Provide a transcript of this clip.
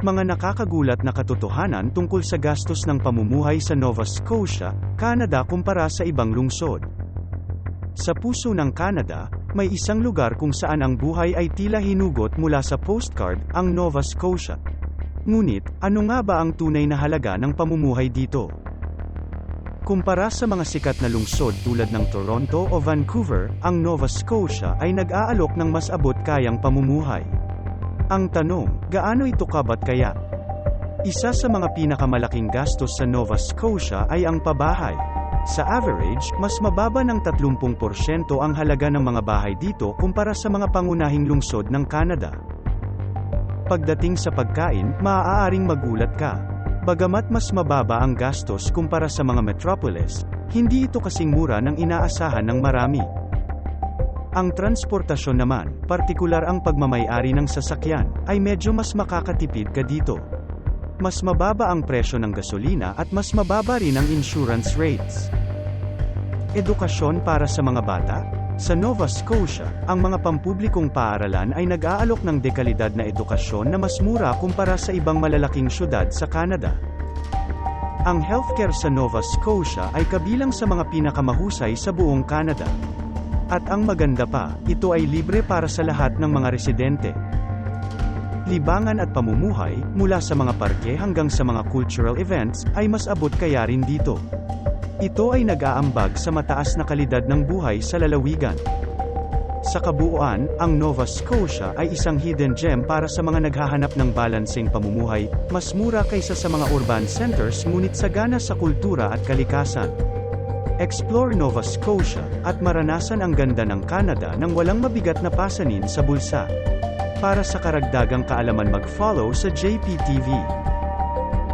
Mga nakakagulat na katotohanan tungkol sa gastos ng pamumuhay sa Nova Scotia, Canada kumpara sa ibang lungsod. Sa puso ng Canada, may isang lugar kung saan ang buhay ay tila hinugot mula sa postcard, ang Nova Scotia. Ngunit, ano nga ba ang tunay na halaga ng pamumuhay dito? Kumpara sa mga sikat na lungsod tulad ng Toronto o Vancouver, ang Nova Scotia ay nag-aalok ng mas abot kayang pamumuhay. Ang tanong, gaano ito kabat kaya? Isa sa mga pinakamalaking gastos sa Nova Scotia ay ang pabahay. Sa average, mas mababa ng 30% ang halaga ng mga bahay dito kumpara sa mga pangunahing lungsod ng Canada. Pagdating sa pagkain, maaaring magulat ka. Bagamat mas mababa ang gastos kumpara sa mga metropolis, hindi ito kasing mura ng inaasahan ng marami. Ang transportasyon naman, partikular ang pagmamay-ari ng sasakyan, ay medyo mas makakatipid ka dito. Mas mababa ang presyo ng gasolina at mas mababa rin ang insurance rates. Edukasyon para sa mga bata? Sa Nova Scotia, ang mga pampublikong paaralan ay nag-aalok ng dekalidad na edukasyon na mas mura kumpara sa ibang malalaking syudad sa Canada. Ang healthcare sa Nova Scotia ay kabilang sa mga pinakamahusay sa buong Canada. At ang maganda pa, ito ay libre para sa lahat ng mga residente. Libangan at pamumuhay, mula sa mga parke hanggang sa mga cultural events, ay mas abot kaya rin dito. Ito ay nag-aambag sa mataas na kalidad ng buhay sa lalawigan. Sa kabuuan, ang Nova Scotia ay isang hidden gem para sa mga naghahanap ng balanseng pamumuhay, mas mura kaysa sa mga urban centers ngunit sagana sa kultura at kalikasan. Explore Nova Scotia, at maranasan ang ganda ng Canada nang walang mabigat na pasanin sa bulsa. Para sa karagdagang kaalaman mag-follow sa JPTV.